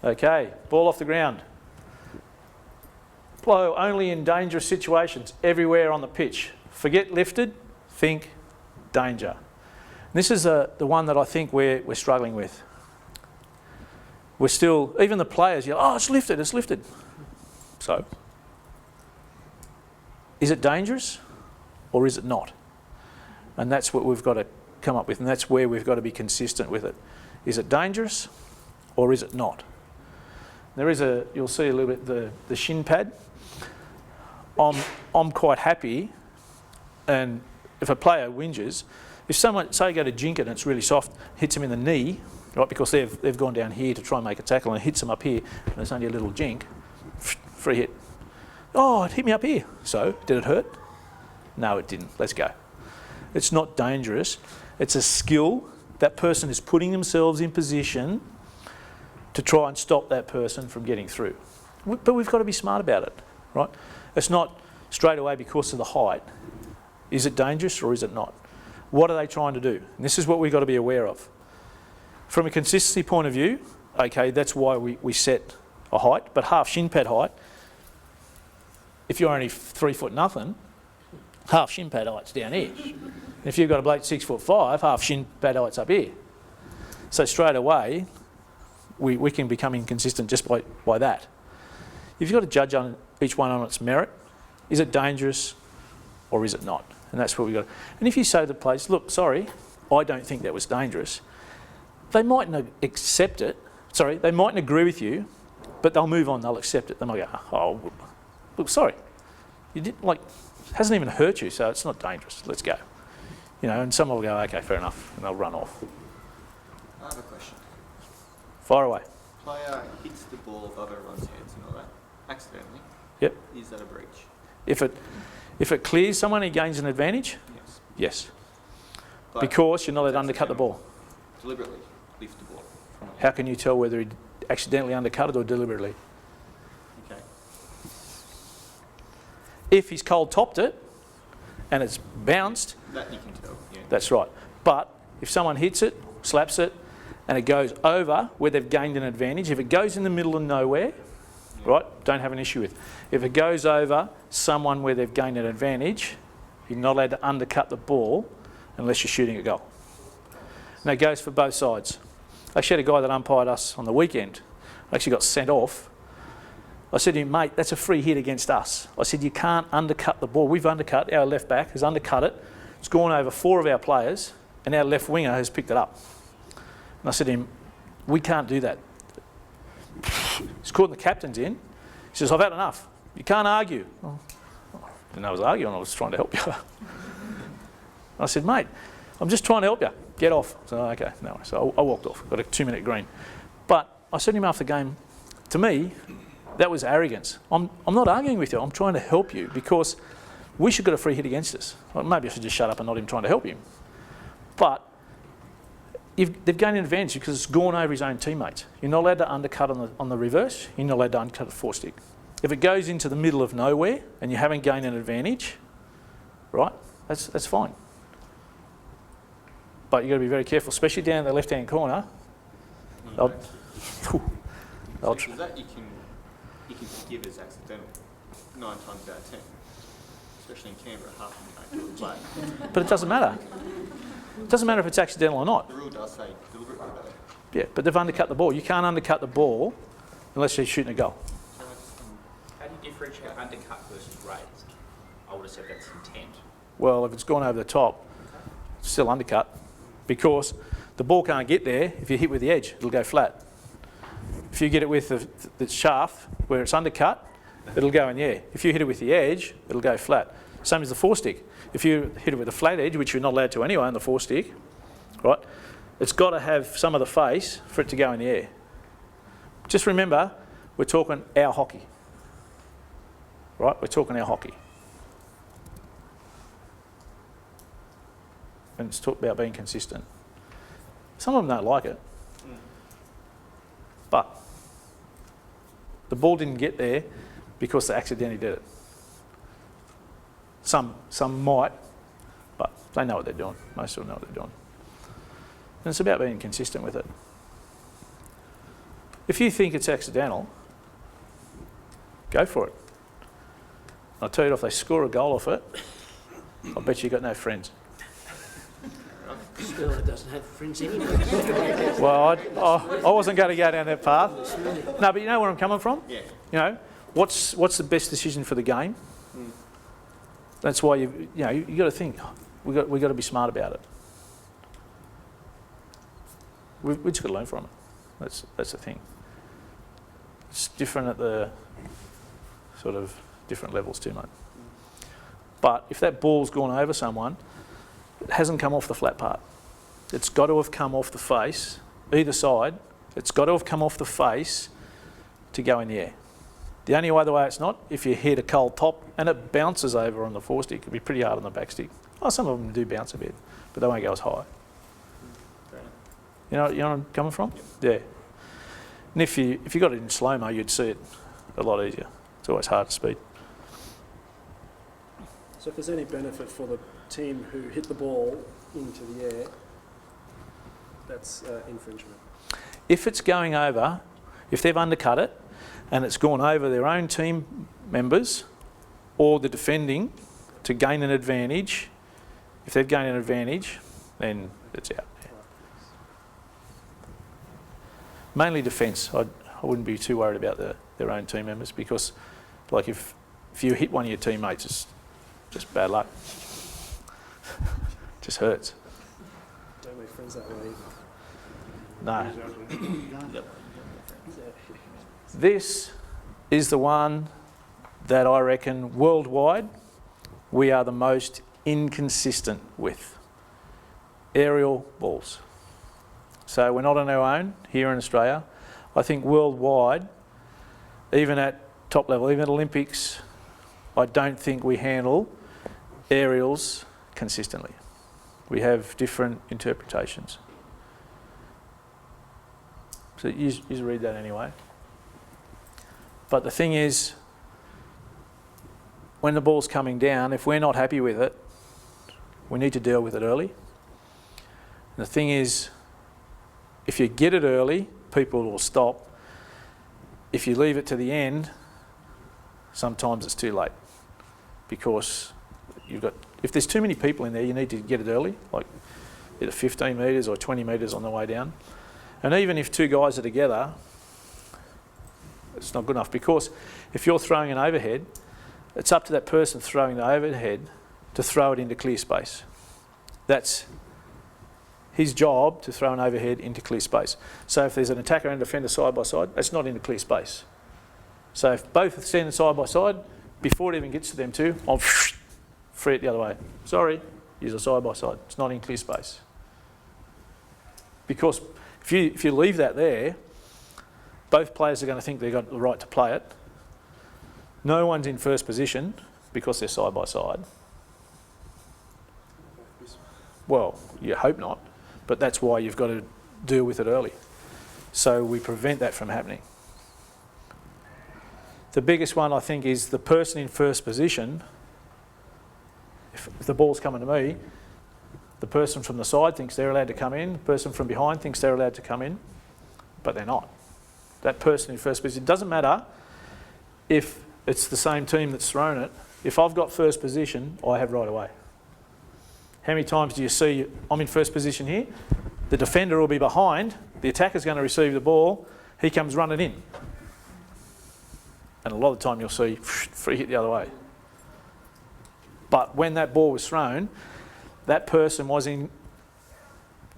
Okay, ball off the ground. Blow only in dangerous situations, everywhere on the pitch. Forget lifted, think danger. This is the one that I think we're struggling with. We're still, even the players yell, oh, it's lifted, it's lifted. So, is it dangerous or is it not? And that's what we've got to come up with, and that's where we've got to be consistent with it. Is it dangerous or is it not? There is you'll see a little bit the shin pad. I'm quite happy, and if a player whinges, if someone, say, go to jink it and it's really soft, hits him in the knee, right, because they've gone down here to try and make a tackle and it hits them up here, and there's only a little jink, free hit. Oh, it hit me up here. So, did it hurt? No, it didn't. Let's go. It's not dangerous. It's a skill. That person is putting themselves in position to try and stop that person from getting through. But we've got to be smart about it, right? It's not straight away because of the height. Is it dangerous or is it not? What are they trying to do? And this is what we've got to be aware of. From a consistency point of view, okay, that's why we set a height, but half shin pad height, if you're only 3 foot nothing, half shin pad height's down here. And if you've got a bloke 6'5", half shin pad height's up here. So straight away, we can become inconsistent just by that. You've got to judge on each one on its merit. Is it dangerous or is it not? And that's what we've got. And if you say to the players, look, sorry, I don't think that was dangerous, they mightn't accept it. Sorry, they mightn't agree with you, but they'll move on, they'll accept it. They might go, oh, look, sorry, you didn't, like, it hasn't even hurt you, so it's not dangerous, let's go. You know, and someone will go, okay, fair enough, and they'll run off. I have a question. Fire away. Player hits the ball above everyone's heads and all that, accidentally. Yep. Is that a breach? If it clears someone, he gains an advantage? Yes. Yes. But Because you're not allowed to undercut the ball. Deliberately lift the ball. How can you tell whether he accidentally undercut it or deliberately? Okay. If he's cold topped it and it's bounced, That you can tell, yeah. that's right. But if someone hits it, slaps it, and it goes over where they've gained an advantage, if it goes in the middle of nowhere, right, don't have an issue with. If it goes over someone where they've gained an advantage, you're not allowed to undercut the ball unless you're shooting a goal. And that goes for both sides. I actually had a guy that umpired us on the weekend. I actually got sent off. I said to him, mate, that's a free hit against us. I said, you can't undercut the ball. We've undercut, our left back has undercut it. It's gone over 4 of our players, and our left winger has picked it up. And I said to him, we can't do that. He's calling the captains in. He says, I've had enough. You can't argue. Oh, I didn't know I was arguing, I was trying to help you. I said, mate, I'm just trying to help you. Get off. So, okay, no. So I walked off, got a 2-minute green. But I said to him after the game, to me, that was arrogance. I'm not arguing with you, I'm trying to help you because we should get a free hit against us. Well, maybe I should just shut up and not even trying to help him. But they've gained an advantage because it's gone over his own teammates. You're not allowed to undercut on the reverse, you're not allowed to undercut a 4-stick. If it goes into the middle of nowhere and you haven't gained an advantage, right, that's fine. But you've got to be very careful, especially down in the left-hand corner. So that you can forgive as accidental 9 times out of 10. Especially in Canberra, half of them don't play. But it doesn't matter. It doesn't matter if it's accidental or not. The rule does say deliberately though. Yeah, but they've undercut the ball. You can't undercut the ball unless you're shooting a goal. How do you differentiate undercut versus raised? I would have said that's intent. Well, if it's gone over the top, it's still undercut because the ball can't get there. If you hit with the edge, it'll go flat. If you get it with the shaft where it's undercut, it'll go in the air. If you hit it with the edge, it'll go flat. Same as the 4-stick. If you hit it with a flat edge, which you're not allowed to anyway on the 4-stick, right, it's got to have some of the face for it to go in the air. Just remember, we're talking our hockey. Right, we're talking our hockey. And it's talked about being consistent. Some of them don't like it. But the ball didn't get there because they accidentally did it. Some might, but they know what they're doing. Most of them know what they're doing. And it's about being consistent with it. If you think it's accidental, go for it. I'll tell you, if they score a goal off it, I bet you've got no friends. Sterling doesn't have friends anyway. Well, I wasn't going to go down that path. No, but you know where I'm coming from? Yeah. You know, what's the best decision for the game? That's why you got to think. We got to be smart about it. We just got to learn from it. That's the thing. It's different at the sort of different levels too, mate. But if that ball's gone over someone, it hasn't come off the flat part. It's got to have come off the face, either side. It's got to have come off the face to go in the air. The only other way it's not, if you hit a cold top and it bounces over on the forestick, it could be pretty hard on the back stick. Oh, some of them do bounce a bit, but they won't go as high. You know where I'm coming from? Yeah. And if you got it in slow-mo, you'd see it a lot easier. It's always hard to speed. So if there's any benefit for the team who hit the ball into the air, that's infringement. If it's going over, if they've undercut it and it's gone over their own team members or the defending to gain an advantage, if they've gained an advantage, then it's out. Yeah. Mainly defence. I wouldn't be too worried about their own team members, because like if you hit one of your teammates, it's just bad luck. Just hurts. Don't make friends that way. No. This is the one that I reckon worldwide we are the most inconsistent with. Aerial balls. So we're not on our own here in Australia. I think worldwide, even at top level, even at Olympics, I don't think we handle aerials consistently. We have different interpretations. So you read that anyway. But the thing is, when the ball's coming down, if we're not happy with it, we need to deal with it early. And the thing is, if you get it early, people will stop. If you leave it to the end, sometimes it's too late, because if there's too many people in there, you need to get it early, like either 15 metres or 20 metres on the way down. And even if two guys are together, it's not good enough, because if you're throwing an overhead, it's up to that person throwing the overhead to throw it into clear space. That's his job, to throw an overhead into clear space. So if there's an attacker and defender side by side, it's not into clear space. So if both are standing side by side, before it even gets to them two, I'll free it the other way. Sorry, use a side by side. It's not in clear space. Because if you leave that there, both players are going to think they've got the right to play it. No one's in first position because they're side by side. Well, you hope not, but that's why you've got to deal with it early. So we prevent that from happening. The biggest one, I think, is the person in first position. If the ball's coming to me, the person from the side thinks they're allowed to come in, the person from behind thinks they're allowed to come in, but they're not. That person in first position, it doesn't matter if it's the same team that's thrown it. If I've got first position, I have right away. How many times do you see I'm in first position here? The defender will be behind, the attacker's going to receive the ball, he comes running in. And a lot of the time you'll see free hit the other way. But when that ball was thrown, that person was in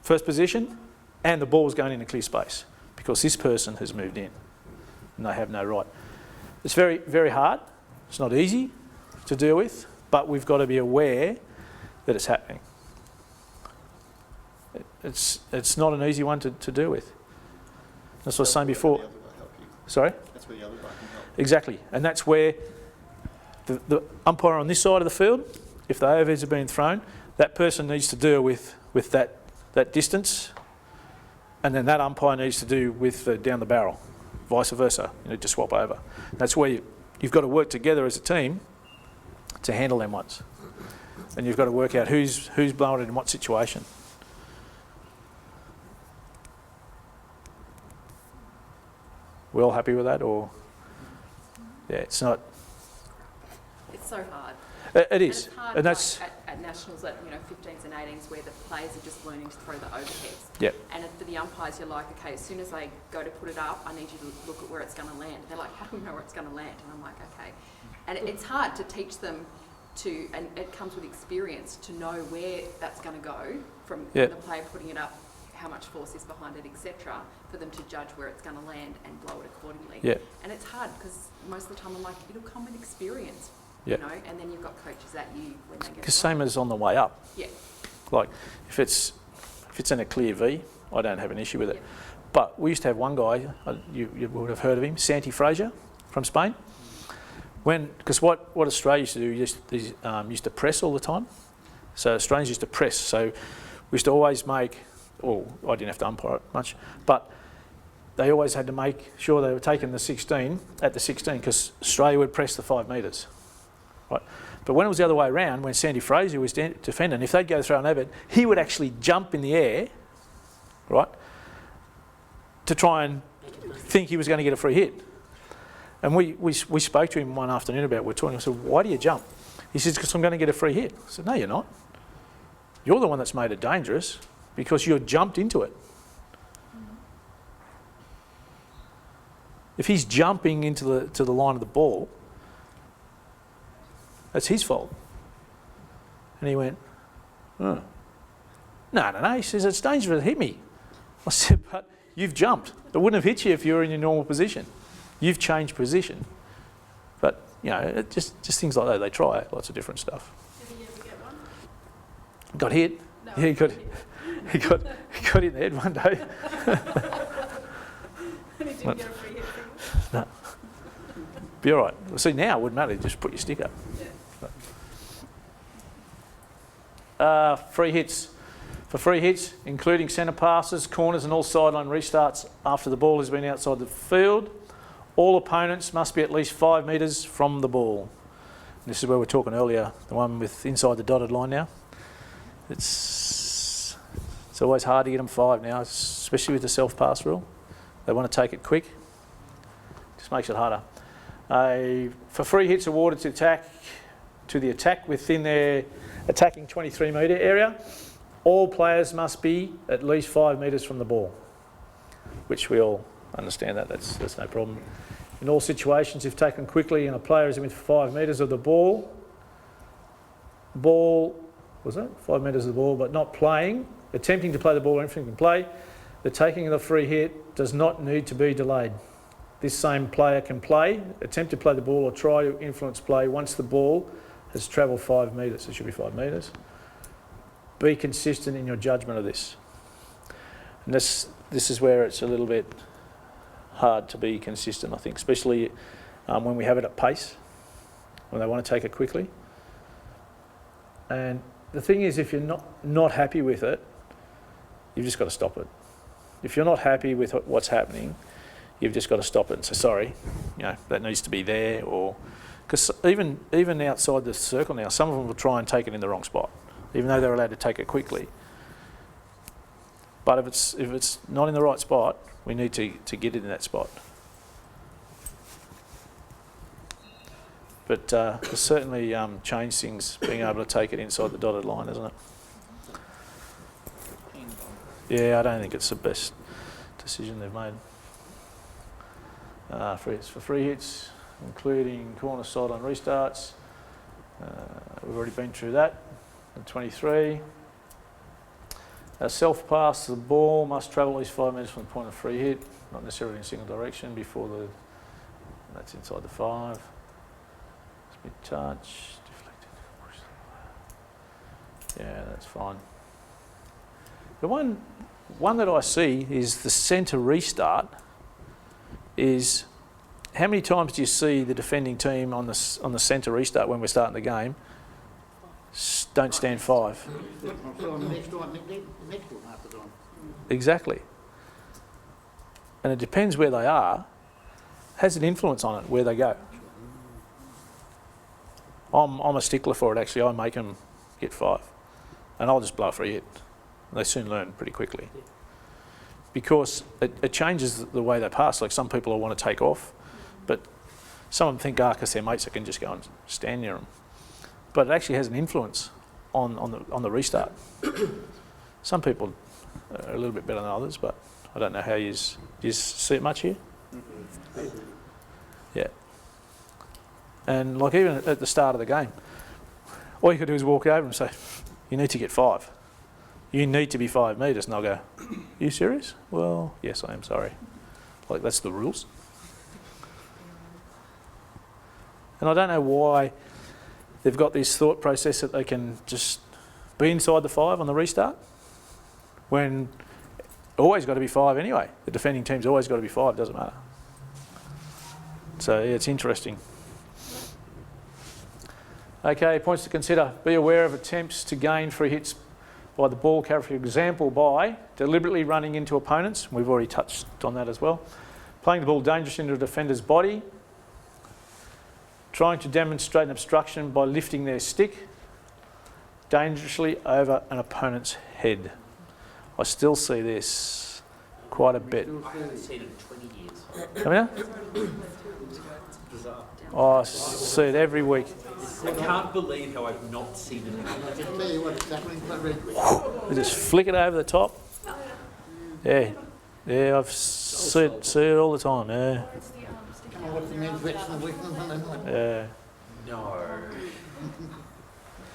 first position and the ball was going into clear space, because this person has moved in and they have no right. It's very, very hard. It's not easy to deal with, but we've got to be aware that it's happening. It's not an easy one to deal with. That's what I was saying before. Sorry? That's where the other guy can help. Exactly. And that's where the umpire on this side of the field, if the overheads have been thrown, that person needs to deal with that distance, and then that umpire needs to do with down the barrel, vice versa. You need to swap over. That's where you've got to work together as a team to handle them ones. And you've got to work out who's blowing it in what situation. We all happy with that, or yeah, it's not. It's so hard. It is, And it's hard, and that's at nationals, at 15s and 18s, where the players are just learning to throw the overheads. Yep. And for the umpires, you're like, okay, as soon as I go to put it up, I need you to look at where it's going to land. They're like, how do we know where it's going to land? And I'm like, okay. And it's hard to teach them to, and it comes with experience, to know where that's going to go from Yep. the player putting it up, how much force is behind it, etc., for them to judge where it's going to land and blow it accordingly. Yep. And it's hard because most of the time I'm like, it'll come with experience. Yep. And then you've got coaches at you when they get because same as on the way up. Yeah. Like if it's in a clear V, I don't have an issue with it. Yeah. But we used to have one guy, you would have heard of him, Santi Fraser from Spain. Because what Australia used to do, used to press all the time. So Australians used to press. So we used to always make, well, I didn't have to umpire it much, but they always had to make sure they were taking the 16 at the 16 because Australia would press the 5 metres. Right. But when it was the other way around, when Sandy Fraser was defending, if they'd go to throw an abbot, he would actually jump in the air, right, to try and think he was going to get a free hit. And we spoke to him one afternoon about it. We're talking. I said, why do you jump? He says, because I'm going to get a free hit. I said, no, you're not. You're the one that's made it dangerous because you jumped into it. If he's jumping into the line of the ball, that's his fault. And he went, oh. No. He says, it's dangerous to hit me. I said, but you've jumped. It wouldn't have hit you if you were in your normal position. You've changed position. But, just things like that. They try lots of different stuff. Did he ever get one? Got hit. No. Yeah, he got hit in the head one day. And he didn't get a free hit. No. Be all right. Well, see, now it wouldn't matter. Just put your stick up. Free hits. For free hits, including centre passes, corners and all sideline restarts after the ball has been outside the field, all opponents must be at least 5 metres from the ball. And this is where we were talking earlier, the one with inside the dotted line now. It's always hard to get them 5 now, especially with the self-pass rule. They want to take it quick. Just makes it harder. For free hits awarded to the attack within their attacking 23 metre area, all players must be at least 5 metres from the ball, which we all understand that's no problem. In all situations, if taken quickly and a player is within 5 metres of the ball, 5 metres of the ball, but not playing, attempting to play the ball or anything can play, the taking of the free hit does not need to be delayed. This same player can play, attempt to play the ball or try to influence play once the ball has travelled 5 metres. It should be 5 metres. Be consistent in your judgment of this. And this is where it's a little bit hard to be consistent, I think, especially when we have it at pace, when they want to take it quickly. And the thing is, if you're not happy with it, you've just got to stop it. If you're not happy with what's happening, you've just got to stop it and say, sorry, that needs to be there. Or because even outside the circle now, some of them will try and take it in the wrong spot, even though they're allowed to take it quickly. But if it's not in the right spot, we need to get it in that spot. But it's certainly changed things, being able to take it inside the dotted line, isn't it? Yeah, I don't think it's the best decision they've made. For free hits, including corner, sideline restarts. We've already been through that. 23. Self-pass, the ball must travel at least 5 metres from the point of free hit, not necessarily in a single direction that's inside the 5. Must be touch, deflected. Yeah, that's fine. The one that I see is the centre restart is, how many times do you see the defending team on the centre restart when we're starting the game don't stand 5? Exactly. And it depends where they are, has an influence on it, where they go. I'm a stickler for it, actually. I make them get 5. And I'll just blow a free hit. They soon learn pretty quickly. because it changes the way they pass. Like some people will want to take off, but some of them think, because they're mates, they can just go and stand near them. But it actually has an influence on the restart. Some people are a little bit better than others, but I don't know how you see it much here. Yeah. And like even at the start of the game, all you could do is walk over and say, you need to get 5. You need to be 5 metres. And I'll go, you serious? Well, yes, I am, sorry. Like, that's the rules. And I don't know why they've got this thought process that they can just be inside the 5 on the restart, when always got to be 5 anyway. The defending team's always got to be 5, doesn't matter. So yeah, it's interesting. Okay, points to consider. Be aware of attempts to gain free hits by the ball carrier, for example, by deliberately running into opponents. We've already touched on that as well. Playing the ball dangerously into a defender's body. Trying to demonstrate an obstruction by lifting their stick dangerously over an opponent's head. I still see this quite a bit. I haven't seen it in 20 years. Have you? Oh, I see it every week. I can't believe how I've not seen it. I can tell you what it's happening for They just flick it over the top. Yeah, yeah, I've see it all the time. Yeah, What's the men's wet's and the weakness and then yeah. No.